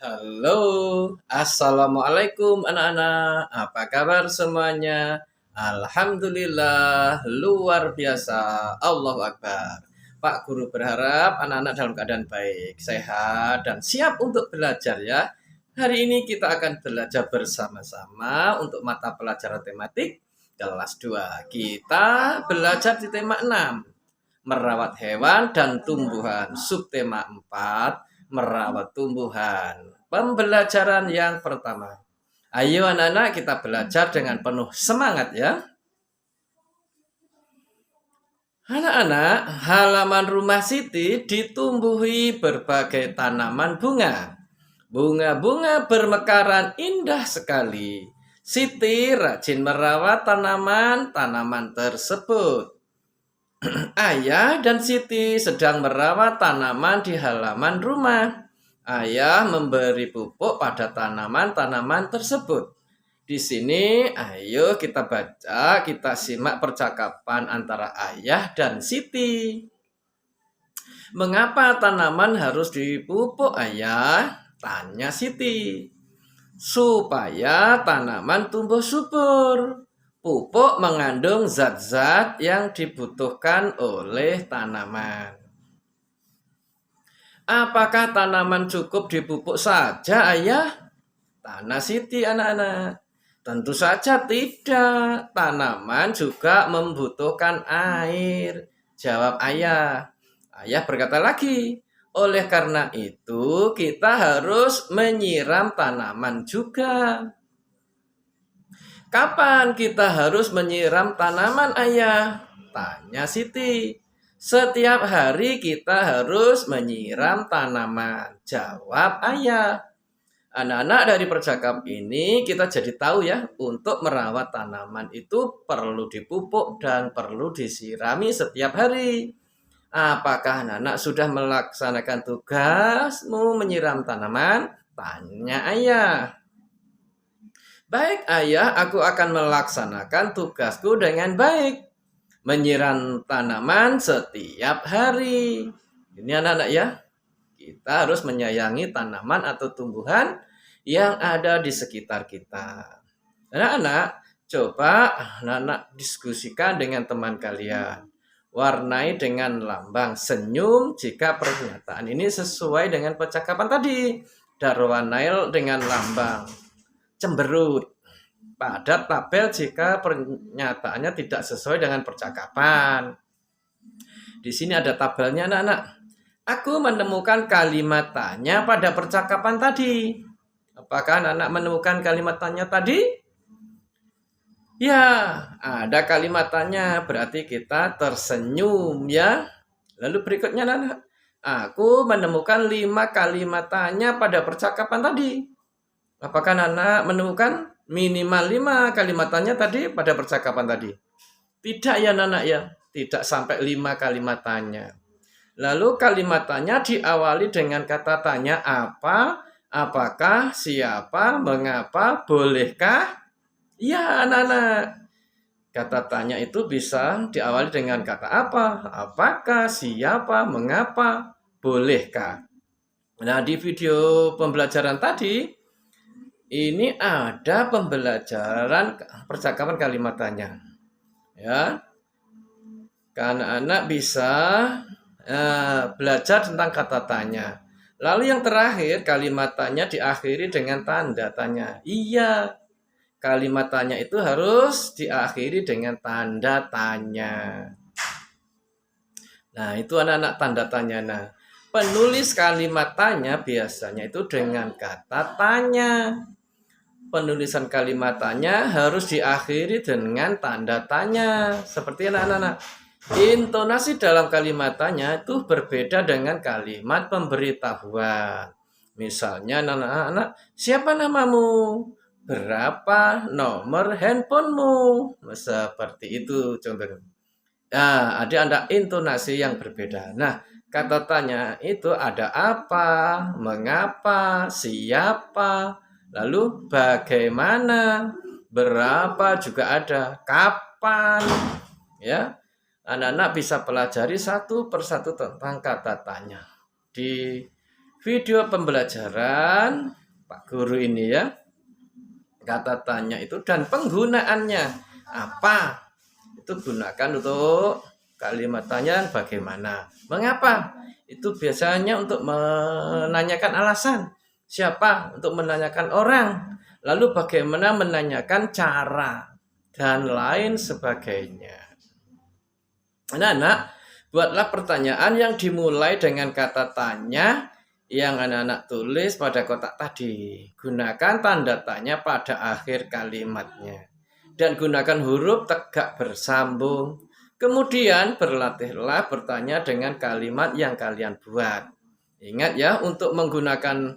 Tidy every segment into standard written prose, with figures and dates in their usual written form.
Halo, assalamualaikum anak-anak. Apa kabar semuanya? Alhamdulillah, luar biasa. Allahu Akbar. Pak Guru berharap anak-anak dalam keadaan baik, sehat, dan siap untuk belajar ya. Hari ini kita akan belajar bersama-sama untuk mata pelajaran tematik kelas 2. Kita belajar di tema 6, merawat hewan dan tumbuhan. Subtema 4, merawat tumbuhan. Pembelajaran yang pertama. Ayo anak-anak kita belajar dengan penuh semangat ya. Anak-anak, halaman rumah Siti ditumbuhi berbagai tanaman bunga. Bunga-bunga bermekaran indah sekali. Siti rajin merawat tanaman-tanaman tersebut. Ayah dan Siti sedang merawat tanaman di halaman rumah. Ayah memberi pupuk pada tanaman-tanaman tersebut. Di sini, ayo kita baca, kita simak percakapan antara ayah dan Siti. Mengapa tanaman harus dipupuk, ayah? Tanya Siti. Supaya tanaman tumbuh subur. Pupuk mengandung zat-zat yang dibutuhkan oleh tanaman. Apakah tanaman cukup dipupuk saja, ayah? Tanya Siti anak-anak. Tentu saja tidak. Tanaman juga membutuhkan air. Jawab ayah. Ayah berkata lagi, oleh karena itu kita harus menyiram tanaman juga. Kapan kita harus menyiram tanaman, ayah? Tanya Siti. Setiap hari kita harus menyiram tanaman. Jawab ayah. Anak-anak, dari percakapan ini kita jadi tahu ya, untuk merawat tanaman itu perlu dipupuk dan perlu disirami setiap hari. Apakah anak-anak sudah melaksanakan tugasmu menyiram tanaman? Tanya ayah. Baik ayah, aku akan melaksanakan tugasku dengan baik. Menyiram tanaman setiap hari. Ini anak-anak ya, kita harus menyayangi tanaman atau tumbuhan yang ada di sekitar kita. Anak-anak, coba anak-anak diskusikan dengan teman kalian. Warnai dengan lambang senyum jika pernyataan ini sesuai dengan percakapan tadi. Dan warnai dengan lambang cemberut pada tabel jika pernyataannya tidak sesuai dengan percakapan. Di sini ada tabelnya anak-anak. Aku menemukan kalimat tanya pada percakapan tadi. Apakah anak-anak menemukan kalimat tanya tadi? Ya, ada kalimat tanya, berarti kita tersenyum ya. Lalu berikutnya anak-anak. Aku menemukan 5 kalimat tanya pada percakapan tadi. Apakah anak-anak menemukan minimal 5 kalimat tanya tadi pada percakapan tadi? Tidak ya anak-anak ya, tidak sampai 5 kalimat tanya. Lalu kalimat tanya diawali dengan kata tanya apa, apakah, siapa, mengapa, bolehkah? Ya anak-anak, kata tanya itu bisa diawali dengan kata apa, apakah, siapa, mengapa, bolehkah. Nah, di video pembelajaran tadi, ini ada pembelajaran percakapan kalimat tanya. Ya, karena anak bisa belajar tentang kata tanya. Lalu yang terakhir, kalimat tanya diakhiri dengan tanda tanya. Iya, kalimat tanya itu harus diakhiri dengan tanda tanya. Nah, itu anak-anak tanda tanya. Nah, penulis kalimat tanya biasanya itu dengan kata tanya. Penulisan kalimat tanya harus diakhiri dengan tanda tanya. Seperti anak-anak. Intonasi dalam kalimat tanya itu berbeda dengan kalimat pemberitahuan. Misalnya anak-anak, siapa namamu? Berapa nomor handphonemu? Seperti itu contohnya. Nah, ada intonasi yang berbeda. Nah, kata tanya itu ada apa, mengapa, siapa, lalu bagaimana, berapa juga ada, kapan, ya. Anak-anak bisa pelajari satu persatu tentang kata tanya di video pembelajaran Pak Guru ini ya. Kata tanya itu dan penggunaannya apa? Itu gunakan untuk kalimat tanya bagaimana. Mengapa? Itu biasanya untuk menanyakan alasan. Siapa? Untuk menanyakan orang. Lalu bagaimana menanyakan cara dan lain sebagainya. Anak-anak, buatlah pertanyaan yang dimulai dengan kata tanya yang anak-anak tulis pada kotak tadi. Gunakan tanda tanya pada akhir kalimatnya. Dan gunakan huruf tegak bersambung. Kemudian berlatihlah bertanya dengan kalimat yang kalian buat. Ingat ya, untuk menggunakan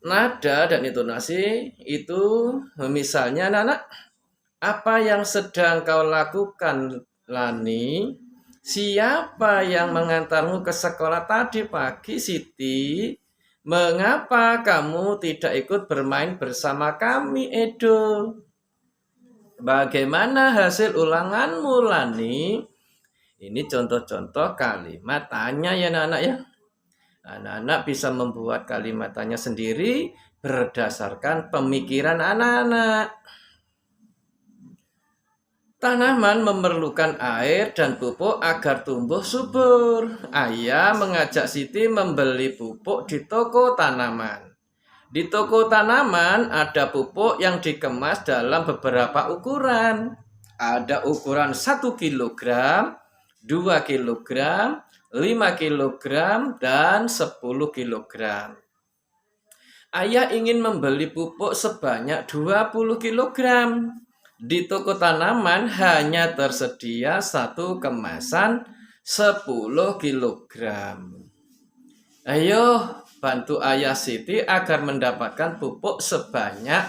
nada dan intonasi itu misalnya anak-anak, apa yang sedang kau lakukan, Lani? Siapa yang mengantarmu ke sekolah tadi pagi, Siti? Mengapa kamu tidak ikut bermain bersama kami, Edo? Bagaimana hasil ulanganmu, Lani? Ini contoh-contoh kalimat tanya ya anak-anak ya. Anak-anak bisa membuat kalimat tanya sendiri berdasarkan pemikiran anak-anak. Tanaman memerlukan air dan pupuk agar tumbuh subur. Ayah mengajak Siti membeli pupuk di toko tanaman. Di toko tanaman ada pupuk yang dikemas dalam beberapa ukuran. Ada ukuran 1 kilogram, 2 kilogram, 5 kilogram, dan 10 kilogram. Ayah ingin membeli pupuk sebanyak 20 kilogram. Di toko tanaman hanya tersedia satu kemasan 10 kilogram. Ayo bantu ayah Siti agar mendapatkan pupuk sebanyak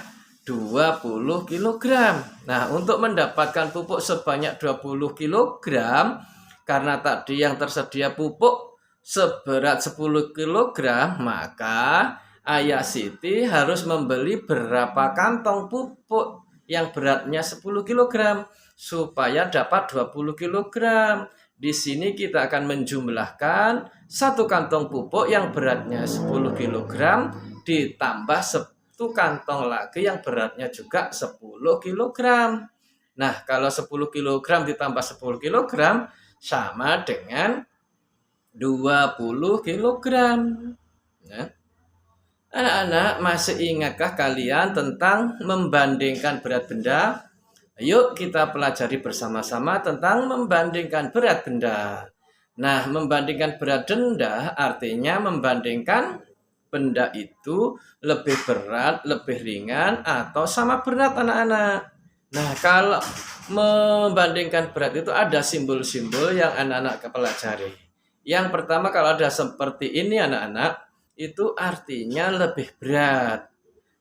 20 kilogram. Nah, untuk mendapatkan pupuk sebanyak 20 kilogram, karena tadi yang tersedia pupuk seberat 10 kilogram, maka ayah Siti harus membeli berapa kantong pupuk yang beratnya 10 kg supaya dapat 20 kg. Di sini kita akan menjumlahkan satu kantong pupuk yang beratnya 10 kg ditambah satu kantong lagi yang beratnya juga 10 kg. Nah, kalau 10 kg ditambah 10 kg sama dengan 20 kg. Nah, anak-anak, masih ingatkah kalian tentang membandingkan berat benda? Yuk kita pelajari bersama-sama tentang membandingkan berat benda. Nah, membandingkan berat benda artinya membandingkan benda itu lebih berat, lebih ringan, atau sama berat anak-anak. Nah, kalau membandingkan berat itu ada simbol-simbol yang anak-anak pelajari. Yang pertama, kalau ada seperti ini anak-anak, itu artinya lebih berat.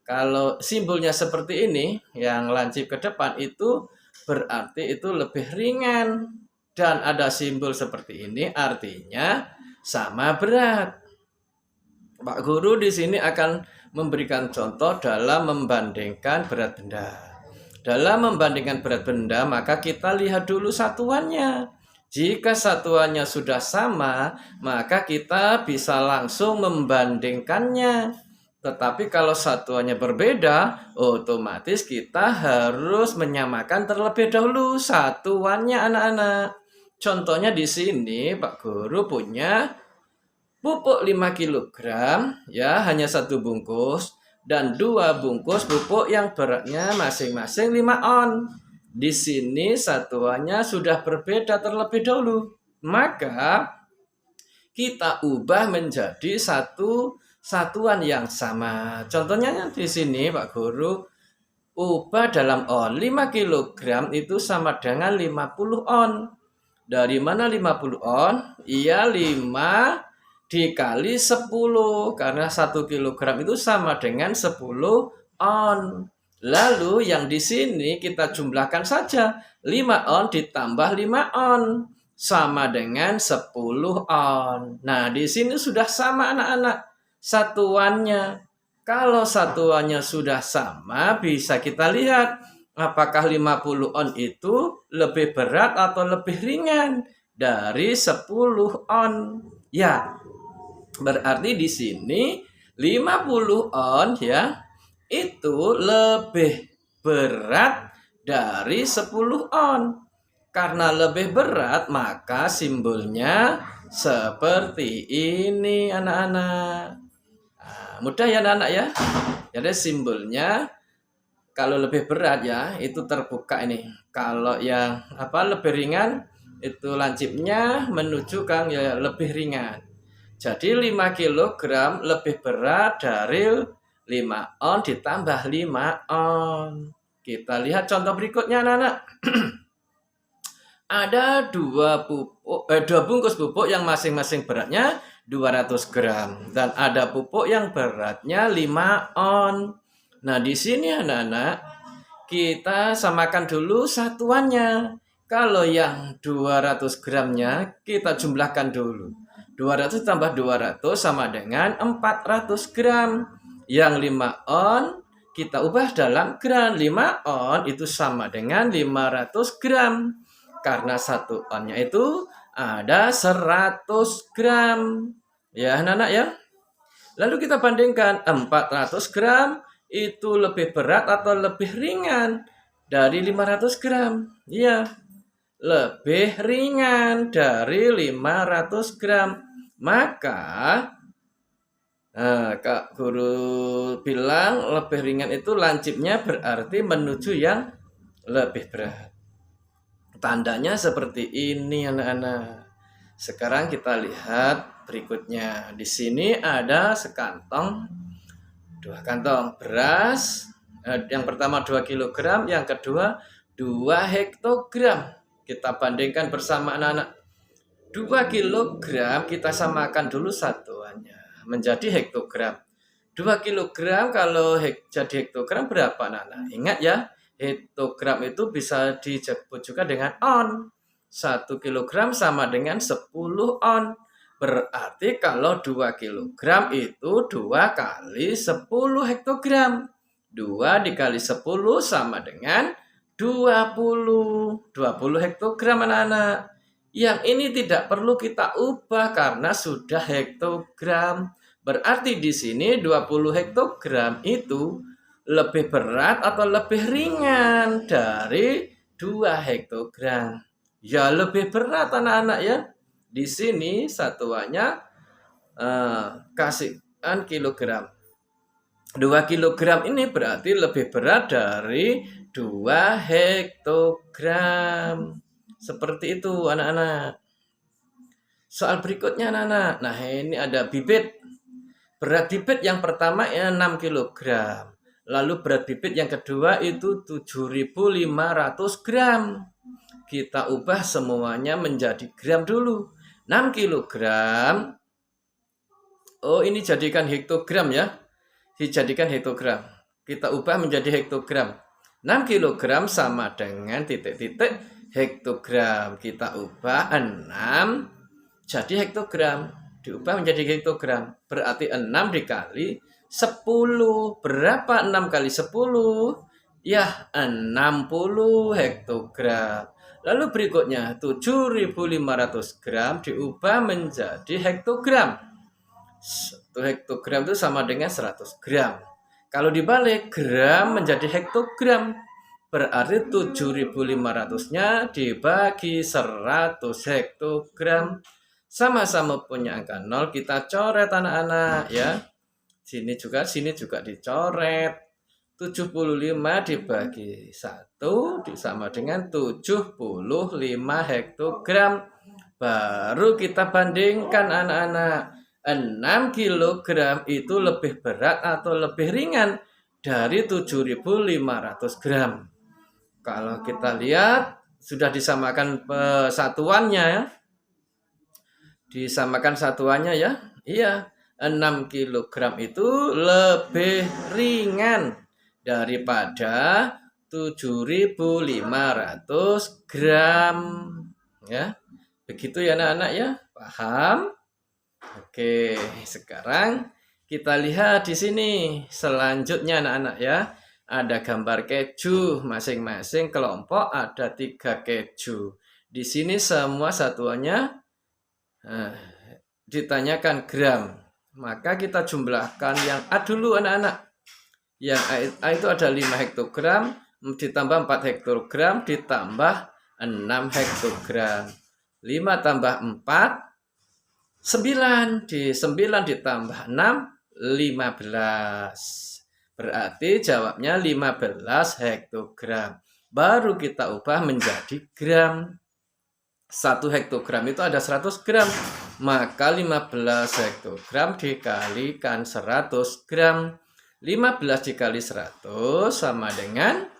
Kalau simbolnya seperti ini, yang lancip ke depan itu berarti itu lebih ringan. Dan ada simbol seperti ini artinya sama berat. Pak Guru di sini akan memberikan contoh dalam membandingkan berat benda. Dalam membandingkan berat benda, maka kita lihat dulu satuannya. Jika satuannya sudah sama, maka kita bisa langsung membandingkannya. Tetapi kalau satuannya berbeda, otomatis kita harus menyamakan terlebih dahulu satuannya anak-anak. Contohnya di sini Pak Guru punya pupuk 5 kg, ya hanya satu bungkus, dan 2 bungkus pupuk yang beratnya masing-masing 5 on. Di sini satuannya sudah berbeda terlebih dahulu. Maka kita ubah menjadi satu satuan yang sama. Contohnya di sini Pak Guru ubah dalam on. 5 kg itu sama dengan 50 on. Dari mana 50 on? Iya 5 dikali 10. Karena 1 kg itu sama dengan 10 on. Lalu yang di sini kita jumlahkan saja. 5 on ditambah 5 on sama dengan 10 on. Nah, di sini sudah sama anak-anak satuannya. Kalau satuannya sudah sama, bisa kita lihat apakah 50 on itu lebih berat atau lebih ringan dari 10 on. Ya, Berarti di sini 50 on ya, itu lebih berat dari 10 on. Karena lebih berat, maka simbolnya seperti ini anak-anak. Nah, mudah ya anak-anak ya. Jadi simbolnya kalau lebih berat ya, itu terbuka ini. Kalau yang lebih ringan, itu lancipnya menuju ke yang lebih ringan. Jadi 5 kg lebih berat dari 5 on ditambah 5 on. Kita lihat contoh berikutnya anak-anak. Ada dua bungkus pupuk yang masing-masing beratnya 200 gram. Dan ada pupuk yang beratnya 5 on. Nah, di sini anak-anak, kita samakan dulu satuannya. Kalau yang 200 gramnya, kita jumlahkan dulu. 200 tambah 200 sama dengan 400 gram. Yang 5 on, kita ubah dalam gram. 5 on itu sama dengan 500 gram. Karena 1 onnya itu ada 100 gram. Ya, anak-anak ya. Lalu kita bandingkan 400 gram itu lebih berat atau lebih ringan dari 500 gram. Iya, lebih ringan dari 500 gram. Maka Kak Guru bilang lebih ringan itu lancipnya berarti menuju yang lebih berat. Tandanya seperti ini anak-anak. Sekarang kita lihat berikutnya. Di sini ada sekantong, 2 kantong beras. Yang pertama 2 kg, yang kedua 2 hektogram. Kita bandingkan bersama anak-anak. 2 kg kita samakan dulu satuannya menjadi hektogram. 2 kg kalau jadi hektogram berapa anak-anak? Ingat ya, hektogram itu bisa disebut juga dengan on. 1 kg sama dengan 10 on. Berarti kalau 2 kg itu 2 kali 10 hektogram. 2 dikali 10 sama dengan 20. 20 hektogram anak-anak. Yang ini tidak perlu kita ubah karena sudah hektogram. Berarti di sini 20 hektogram itu lebih berat atau lebih ringan dari 2 hektogram. Ya lebih berat anak-anak ya. Di sini satuannya kasihkan kilogram. 2 kilogram ini berarti lebih berat dari 2 hektogram. Seperti itu anak-anak. Soal berikutnya anak-anak. Nah ini ada bibit. Berat bibit yang pertama 6 kg. Lalu berat bibit yang kedua itu 7.500 gram. Kita ubah semuanya menjadi gram dulu. 6 kg. Oh ini jadikan hektogram ya. Dijadikan hektogram. Kita ubah menjadi hektogram. 6 kg sama dengan titik-titik hektogram. Kita ubah 6 jadi hektogram. Diubah menjadi hektogram. Berarti 6 dikali 10. Berapa 6 kali 10? Ya, 60 hektogram. Lalu berikutnya 7.500 gram diubah menjadi hektogram. 1 hektogram itu sama dengan 100 gram. Kalau dibalik gram menjadi hektogram, berarti 7.500-nya dibagi 100 hektogram. Sama-sama punya angka 0, kita coret anak-anak ya. Sini juga dicoret. 75 dibagi 1 sama dengan 75 hektogram. Baru kita bandingkan anak-anak. 6 kg itu lebih berat atau lebih ringan dari 7.500 gram. Kalau kita lihat sudah disamakan satuannya ya. Disamakan satuannya ya. Iya, 6 kg itu lebih ringan daripada 7.500 gram. Ya. Begitu ya anak-anak ya. Paham? Oke, sekarang kita lihat di sini. Selanjutnya anak-anak ya. Ada gambar keju, masing-masing kelompok ada 3 keju. Di sini semua satuannya ditanyakan gram. Maka kita jumlahkan yang A dulu anak-anak. Yang A itu ada 5 hektogram ditambah 4 hektogram ditambah 6 hektogram. 5 tambah 4 9, 9 ditambah 6 15. Berarti jawabnya 15 hektogram. Baru kita ubah menjadi gram. 1 hektogram itu ada 100 gram. Maka 15 hektogram dikalikan 100 gram. 15 dikali 100 sama dengan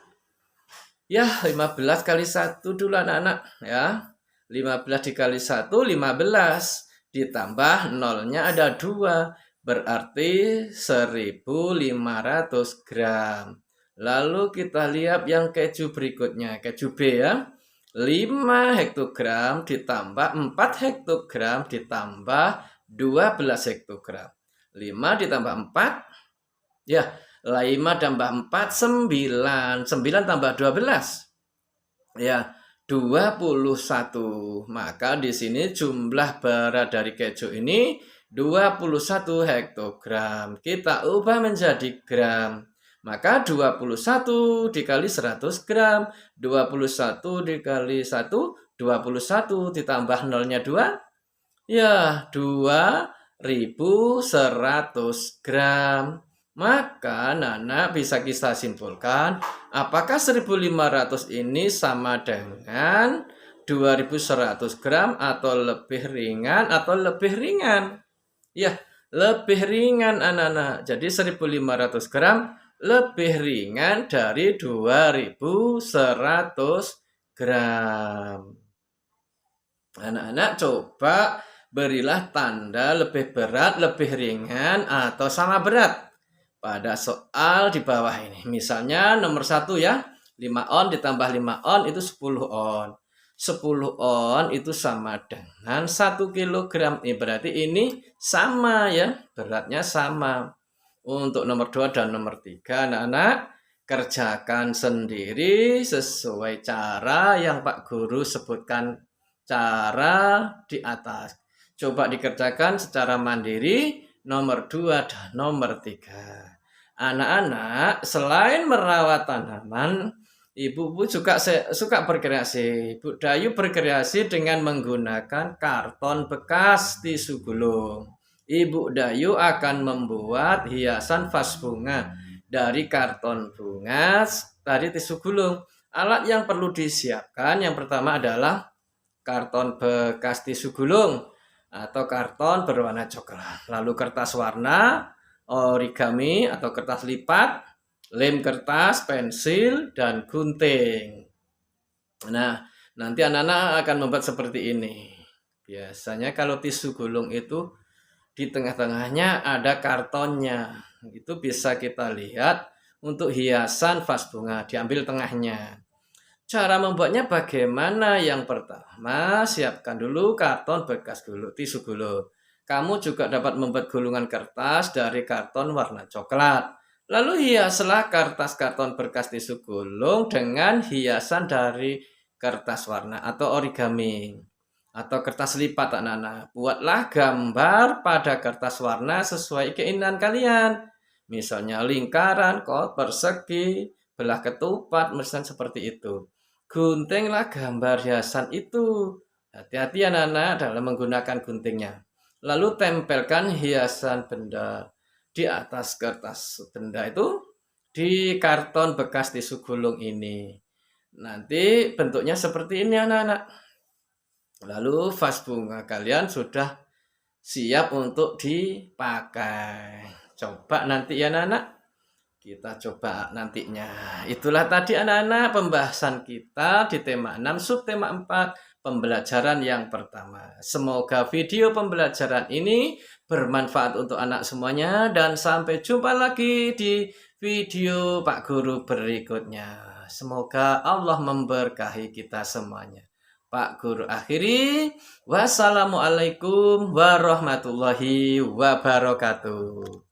15 kali 1 dulu anak-anak ya. 15 dikali 1 15 ditambah nolnya ada 2 berarti 1500 gram. Lalu kita lihat yang keju berikutnya, keju B ya. 5 hektogram ditambah 4 hektogram ditambah 12 hektogram. 5 ditambah 4 ya, 5 tambah 4 9. 9 tambah 12 ya 21. Maka di sini jumlah berat dari keju ini 21 hektogram. Kita ubah menjadi gram. Maka 21 dikali 100 gram. 21 dikali 1, 21 ditambah nolnya 2. Ya, 2100 gram. Maka Nana bisa kita simpulkan apakah 1500 ini sama dengan 2100 gram atau lebih ringan atau lebih ringan? Ya, lebih ringan anak-anak. Jadi 1500 gram lebih ringan dari 2100 gram. Anak-anak coba berilah tanda lebih berat, lebih ringan, atau sama berat pada soal di bawah ini. Misalnya nomor 1 ya, 5 on ditambah 5 on itu 10 on. 10 on itu sama dengan 1 kilogram. Berarti ini sama ya, beratnya sama. Untuk nomor 2 dan nomor 3, anak-anak kerjakan sendiri sesuai cara yang Pak Guru sebutkan cara di atas. Coba dikerjakan secara mandiri nomor 2 dan nomor 3. Anak-anak selain merawat tanaman, Ibu juga suka berkreasi. Bu Dayu berkreasi dengan menggunakan karton bekas tisu gulung. Ibu Dayu akan membuat hiasan vas bunga dari karton bunga dari tisu gulung. Alat yang perlu disiapkan yang pertama adalah karton bekas tisu gulung atau karton berwarna coklat. Lalu kertas warna, origami atau kertas lipat, lem kertas, pensil, dan gunting. Nah, nanti anak-anak akan membuat seperti ini. Biasanya kalau tisu gulung itu di tengah-tengahnya ada kartonnya. Itu bisa kita lihat untuk hiasan vas bunga. Diambil tengahnya. Cara membuatnya bagaimana? Yang pertama, siapkan dulu karton bekas tisu gulung. Kamu juga dapat membuat gulungan kertas dari karton warna coklat. Lalu hiaslah kertas karton bekas tisu gulung dengan hiasan dari kertas warna atau origami atau kertas lipat anak-anak. Buatlah gambar pada kertas warna sesuai keinginan kalian. Misalnya lingkaran, persegi, belah ketupat, misalnya seperti itu. Guntinglah gambar hiasan itu. Hati-hati anak-anak dalam menggunakan guntingnya. Lalu tempelkan hiasan benda di atas kertas benda itu di karton bekas tisu gulung ini. Nanti bentuknya seperti ini anak-anak. Lalu vas bunga kalian sudah siap untuk dipakai. Coba nanti ya anak-anak. Kita coba nantinya. Itulah tadi anak-anak pembahasan kita di tema 6 subtema 4 pembelajaran yang pertama. Semoga video pembelajaran ini bermanfaat untuk anak semuanya dan sampai jumpa lagi di video Pak Guru berikutnya. Semoga Allah memberkahi kita semuanya. Pak Guru akhiri. Wassalamualaikum warahmatullahi wabarakatuh.